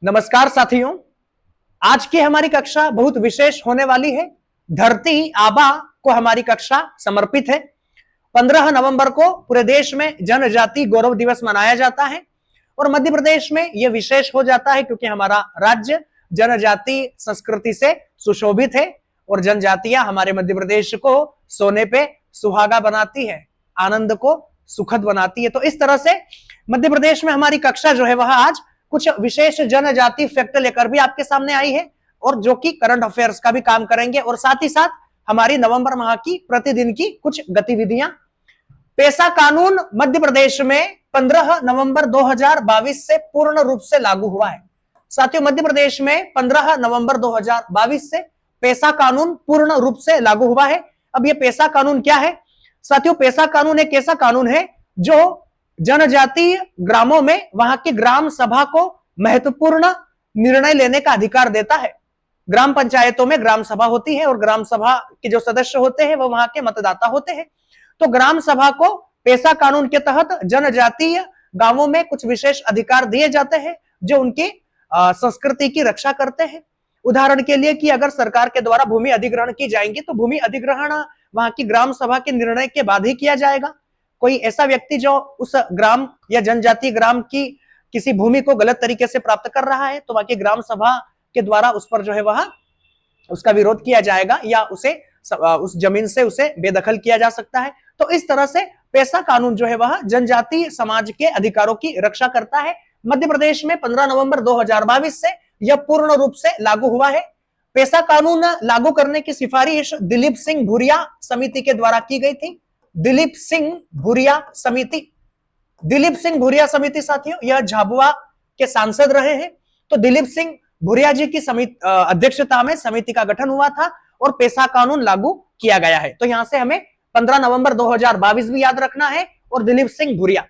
नमस्कार साथियों, आज की हमारी कक्षा बहुत विशेष होने वाली है। धरती आबा को हमारी कक्षा समर्पित है। 15 नवंबर को पूरे देश में जनजाति गौरव दिवस मनाया जाता है और मध्य प्रदेश में यह विशेष हो जाता है क्योंकि हमारा राज्य जनजाति संस्कृति से सुशोभित है और जनजातियां हमारे मध्य प्रदेश को सोने पे सुहागा बनाती है, आनंद को सुखद बनाती है। तो इस तरह से मध्य प्रदेश में हमारी कक्षा जो है वह आज कुछ विशेष जनजाति फैक्ट लेकर भी आपके सामने आई है और जो कि करंट अफेयर्स का भी काम करेंगे और साथ ही साथ हमारी नवंबर माह की प्रतिदिन की कुछ गतिविधियां। पेशा कानून मध्य प्रदेश में 15 नवंबर 2022 से पूर्ण रूप से लागू हुआ है। साथियों, मध्य प्रदेश में 15 नवंबर 2022 से पेशा कानून पूर्ण रूप से लागू हुआ है। अब यह पेशा कानून क्या है? साथियों, पेशा कानून एक ऐसा कानून है जो जनजातीय ग्रामों में वहां की ग्राम सभा को महत्वपूर्ण निर्णय लेने का अधिकार देता है। ग्राम पंचायतों में ग्राम सभा होती है और ग्राम सभा के जो सदस्य होते हैं वो वहां के मतदाता होते हैं। तो ग्राम सभा को पेशा कानून के तहत जनजातीय गांवों में कुछ विशेष अधिकार दिए जाते हैं जो उनकी संस्कृति की रक्षा करते हैं। उदाहरण के लिए कि अगर सरकार के द्वारा भूमि अधिग्रहण की जाएंगी तो भूमि अधिग्रहण वहां की ग्राम सभा के निर्णय के बाद ही किया जाएगा। कोई ऐसा व्यक्ति जो उस ग्राम या जनजाति ग्राम की किसी भूमि को गलत तरीके से प्राप्त कर रहा है तो वहां की ग्राम सभा के द्वारा उस पर जो है वह उसका विरोध किया जाएगा या उसे उस जमीन से उसे बेदखल किया जा सकता है। तो इस तरह से पेशा कानून जो है वह जनजातीय समाज के अधिकारों की रक्षा करता है। मध्य प्रदेश में 15 नवंबर 2022 से यह पूर्ण रूप से लागू हुआ है। पेशा कानून लागू करने की सिफारिश दिलीप सिंह भूरिया समिति के द्वारा की गई थी। दिलीप सिंह भूरिया समिति, दिलीप सिंह भूरिया समिति साथियों यह झाबुआ के सांसद रहे हैं। तो दिलीप सिंह भूरिया जी की अध्यक्षता में समिति का गठन हुआ था और पेशा कानून लागू किया गया है। तो यहां से हमें 15 नवंबर 2022 भी याद रखना है और दिलीप सिंह भूरिया।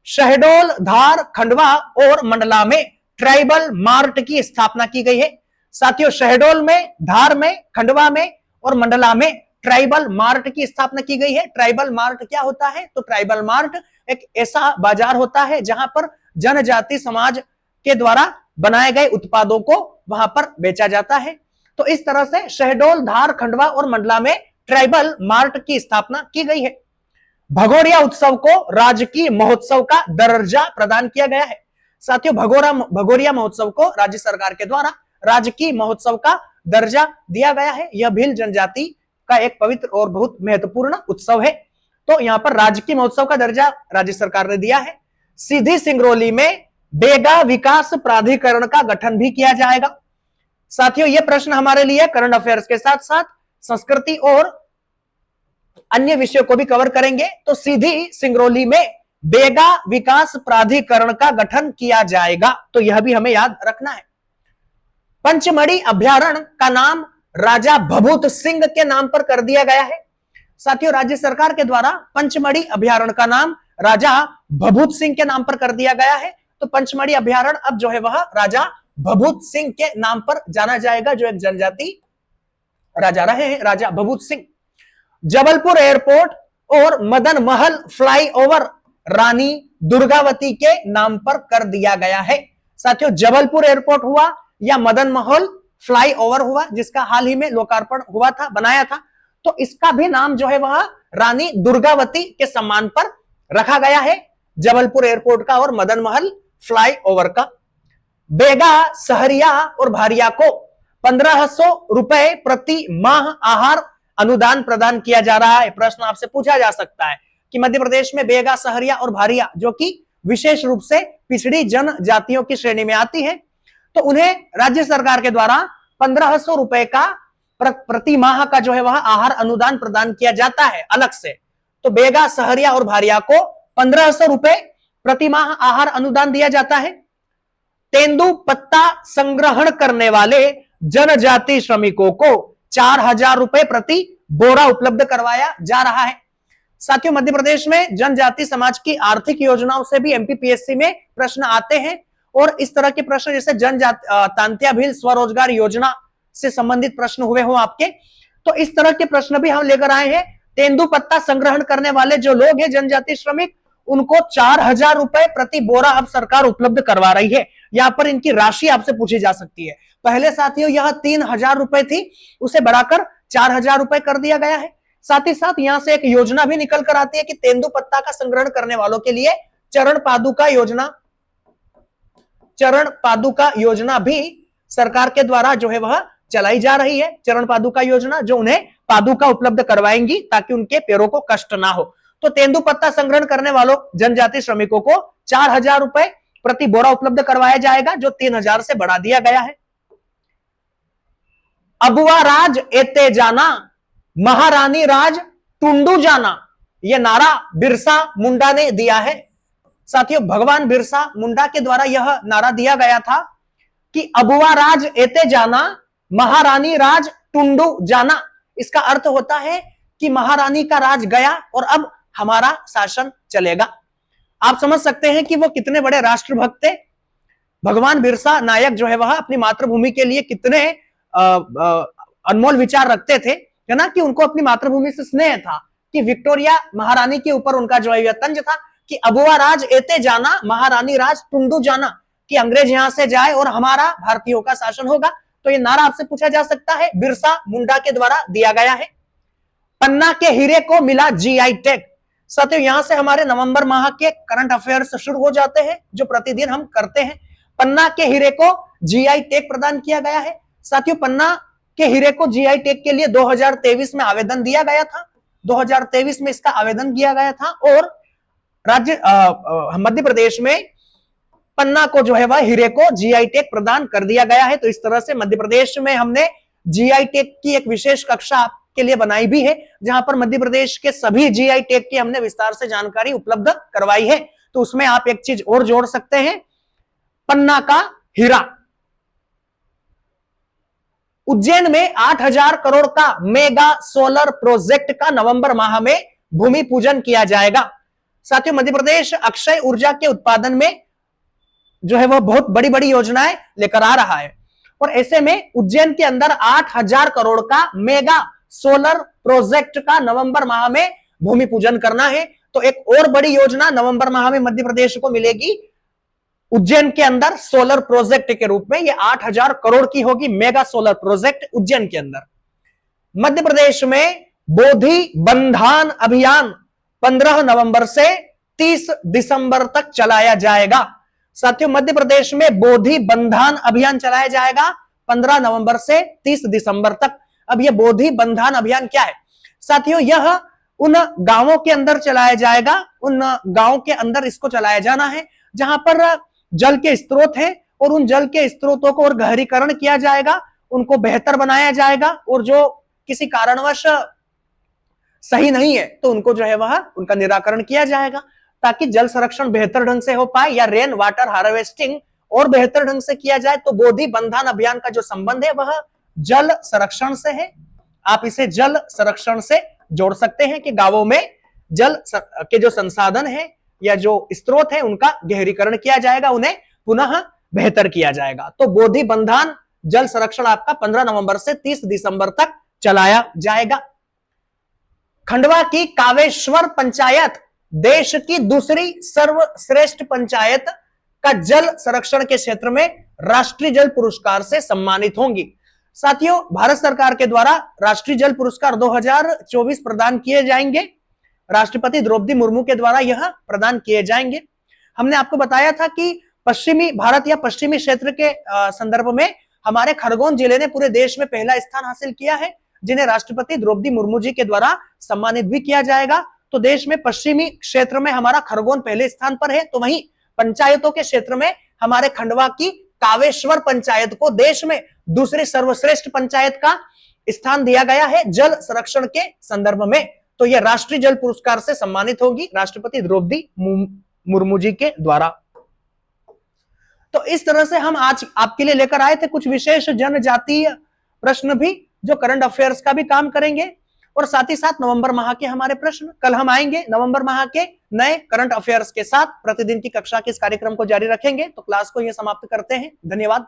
शहडोल, धार, खंडवा और मंडला में ट्राइबल मार्ट की स्थापना की गई है। साथियों, शहडोल में, धार में, खंडवा में और मंडला में ट्राइबल मार्ट की स्थापना की गई है। ट्राइबल मार्ट क्या होता है? तो ट्राइबल मार्ट एक ऐसा बाजार होता है जहां पर जनजाति समाज के द्वारा बनाए गए उत्पादों को वहां पर बेचा जाता है। तो इस तरह से शहडोल, धार, खंडवा और मंडला में ट्राइबल मार्ट की स्थापना की गई है। भगोरिया उत्सव को राजकीय महोत्सव का दर्जा प्रदान किया गया है। साथियों, भगोरिया महोत्सव को राज्य सरकार के द्वारा राजकीय महोत्सव का दर्जा दिया गया है। यह भील जनजाति का एक पवित्र और बहुत महत्वपूर्ण उत्सव है। तो यहां पर राजकीय महोत्सव का दर्जा राज्य सरकार ने दिया है। सीधी सिंगरौली में बेगा विकास प्राधिकरण का गठन भी किया जाएगा। साथियों, यह प्रश्न हमारे लिए करंट अफेयर्स के साथ साथ संस्कृति और अन्य विषयों को भी कवर करेंगे। तो सीधी सिंगरौली में बेगा विकास प्राधिकरण का गठन किया जाएगा, तो यह भी हमें याद रखना है। पंचमढ़ी अभ्यारण्य का नाम राजा भभूत सिंह के नाम पर कर दिया गया है। साथियों, राज्य सरकार के द्वारा पंचमढ़ी अभ्यारण्य का नाम राजा भभूत सिंह के नाम पर कर दिया गया है। तो पंचमढ़ी अभ्यारण्य अब जो है वह राजा भभूत सिंह के नाम पर जाना जाएगा, जो एक जनजाति राजा रहे हैं, राजा भभूत सिंह। जबलपुर एयरपोर्ट और मदन महल फ्लाईओवर रानी दुर्गावती के नाम पर कर दिया गया है। साथियों, जबलपुर एयरपोर्ट हुआ या मदन महल फ्लाईओवर हुआ जिसका हाल ही में लोकार्पण हुआ था, बनाया था, तो इसका भी नाम जो है वह रानी दुर्गावती के सम्मान पर रखा गया है, जबलपुर एयरपोर्ट का और मदन महल फ्लाईओवर का। बेगा, सहरिया और भारिया को 1500 रुपए प्रति माह आहार अनुदान प्रदान किया जा रहा है। प्रश्न आपसे पूछा जा सकता है कि मध्य प्रदेश में बेगा, सहरिया और भारिया जो कि विशेष रूप से पिछड़ी जनजातियों की श्रेणी में आती है, तो उन्हें राज्य सरकार के द्वारा 1500 रुपए का प्रति माह का जो है वह आहार अनुदान प्रदान किया जाता है अलग से। तो बेगा, सहरिया और भारिया को 1500 रुपए प्रति माह आहार अनुदान दिया जाता है। तेंदु पत्ता संग्रहण करने वाले जनजाति श्रमिकों को 4000 रुपए प्रति बोरा उपलब्ध करवाया जा रहा है। साथियों, मध्य प्रदेश में जनजाति समाज की आर्थिक योजनाओं से भी एमपीपीएससी में प्रश्न आते हैं और इस तरह के प्रश्न जैसे जनजाति तांत्या भील स्वरोजगार योजना से संबंधित प्रश्न हुए हो आपके, तो इस तरह के प्रश्न भी हम लेकर आए हैं। तेंदु पत्ता संग्रहण करने वाले जो लोग हैं जनजाति श्रमिक, उनको 4,000 रुपए प्रति बोरा अब सरकार उपलब्ध करवा रही है। यहां पर इनकी राशि आपसे पूछी जा सकती है। पहले साथियों यह 3,000 रुपए थी, उसे बढ़ाकर 4,000 रुपए कर दिया गया है। साथ ही साथ यहां से एक योजना भी निकल कर आती है कि तेंदुपत्ता का संग्रहण करने वालों के लिए चरण पादुका योजना भी सरकार के द्वारा जो है वह चलाई जा रही है। चरण पादुका योजना जो उन्हें पादुका उपलब्ध करवाएंगी ताकि उनके पैरों को कष्ट ना हो। तो तेंदुपत्ता संग्रहण करने वालों जनजाति श्रमिकों को 4,000 रुपए प्रति बोरा उपलब्ध करवाया जाएगा, जो 3,000 से बढ़ा दिया गया है। अबुआ राज एते जाना, महारानी राज टुंडू जाना, यह नारा बिरसा मुंडा ने दिया है। साथियों भगवान बिरसा मुंडा के द्वारा यह नारा दिया गया था कि अबुआ राज एते जाना, महारानी राज टुंडू जाना। इसका अर्थ होता है कि महारानी का राज गया और अब हमारा शासन चलेगा। आप समझ सकते हैं कि वो कितने बड़े राष्ट्रभक्त थे। भगवान बिरसा नायक जो है वह अपनी मातृभूमि के लिए कितने अनमोल विचार रखते थे, है ना, कि उनको अपनी मातृभूमि से स्नेह था, कि विक्टोरिया महारानी के ऊपर उनका जो है तंज था कि अबुआ राज एते जाना, महारानी राज टुंडू जाना, कि अंग्रेज यहां से जाए और हमारा भारतीयों का शासन होगा। तो ये नारा आपसे पूछा जा सकता है, बिरसा मुंडा के द्वारा दिया गया है। पन्ना के हीरे को मिला जीआई टैग। साथियों यहां से हमारे नवंबर माह के करंट अफेयर्स शुरू हो जाते हैं, जो प्रतिदिन हम करते हैं। पन्ना के हीरे को जीआई टैग प्रदान किया गया है। साथियों पन्ना के हीरे को जीआई टैग के लिए 2023 में आवेदन दिया गया था। 2023 में इसका आवेदन किया गया था और राज्य मध्य प्रदेश में पन्ना को जो है वह हीरे को जीआई टैग प्रदान कर दिया गया है। तो इस तरह से मध्य प्रदेश में हमने जीआई टैग की एक विशेष कक्षा आपके लिए बनाई भी है, जहां पर मध्य प्रदेश के सभी जीआई टैग की हमने विस्तार से जानकारी उपलब्ध करवाई है। तो उसमें आप एक चीज और जोड़ सकते हैं, पन्ना का हीरा। उज्जैन में 8,000 करोड़ का मेगा सोलर प्रोजेक्ट का नवंबर माह में भूमि पूजन किया जाएगा। साथियों मध्य प्रदेश अक्षय ऊर्जा के उत्पादन में जो है वह बहुत बड़ी बड़ी योजनाएं लेकर आ रहा है और ऐसे में उज्जैन के अंदर 8,000 करोड़ का मेगा सोलर प्रोजेक्ट का नवंबर माह में भूमि पूजन करना है। तो एक और बड़ी योजना नवंबर माह में मध्य प्रदेश को मिलेगी उज्जैन के अंदर सोलर प्रोजेक्ट के रूप में। यह 8,000 करोड़ की होगी मेगा सोलर प्रोजेक्ट उज्जैन के अंदर। मध्य प्रदेश में बोधि बंधान अभियान 15 नवंबर से 30 दिसंबर तक चलाया जाएगा। साथियों मध्य प्रदेश में बोधि बंधान अभियान चलाया जाएगा 15 नवंबर से 30 दिसंबर तक। अब यह बोधि बंधान अभियान क्या है साथियों? यह उन गांवों के अंदर चलाया जाएगा, उन गांवों के अंदर इसको चलाया जाना है जहां पर जल के स्रोत है और उन जल के स्रोतों को और गहरीकरण किया जाएगा, उनको बेहतर बनाया जाएगा और जो किसी कारणवश सही नहीं है तो उनको जो है वह उनका निराकरण किया जाएगा ताकि जल संरक्षण बेहतर ढंग से हो पाए या रेन वाटर हार्वेस्टिंग और बेहतर ढंग से किया जाए। तो बोधि बंधान अभियान का जो संबंध है वह जल संरक्षण से है। आप इसे जल संरक्षण से जोड़ सकते हैं कि गांवों में जल के जो संसाधन है या जो स्रोत है उनका गहरीकरण किया जाएगा, उन्हें पुनः बेहतर किया जाएगा। तो बोधि बंधान जल संरक्षण आपका 15 नवंबर से 30 दिसंबर तक चलाया जाएगा। खंडवा की कावेश्वर पंचायत देश की दूसरी सर्वश्रेष्ठ पंचायत का जल संरक्षण के क्षेत्र में राष्ट्रीय जल पुरस्कार से सम्मानित होंगी। साथियों भारत सरकार के द्वारा राष्ट्रीय जल पुरस्कार 2024 प्रदान किए जाएंगे। राष्ट्रपति द्रौपदी मुर्मू के द्वारा यह प्रदान किए जाएंगे। हमने आपको बताया था कि पश्चिमी भारत या पश्चिमी क्षेत्र के संदर्भ में हमारे खरगोन जिले ने पूरे देश में पहला स्थान हासिल किया है, जिन्हें राष्ट्रपति द्रौपदी मुर्मू जी के द्वारा सम्मानित भी किया जाएगा। तो देश में पश्चिमी क्षेत्र में हमारा खरगोन पहले स्थान पर है, तो वहीं पंचायतों के क्षेत्र में हमारे खंडवा की कावेश्वर पंचायत को देश में दूसरी सर्वश्रेष्ठ पंचायत का स्थान दिया गया है जल संरक्षण के संदर्भ में। तो यह राष्ट्रीय जल पुरस्कार से सम्मानित होगी राष्ट्रपति द्रौपदी मुर्मू जी के द्वारा। तो इस तरह से हम आज आपके लिए लेकर आए थे कुछ विशेष जनजातीय प्रश्न भी जो करंट अफेयर्स का भी काम करेंगे और साथ ही साथ नवंबर माह के हमारे प्रश्न। कल हम आएंगे नवंबर माह के नए करंट अफेयर्स के साथ। प्रतिदिन की कक्षा के इस कार्यक्रम को जारी रखेंगे। तो क्लास को यह समाप्त करते हैं। धन्यवाद।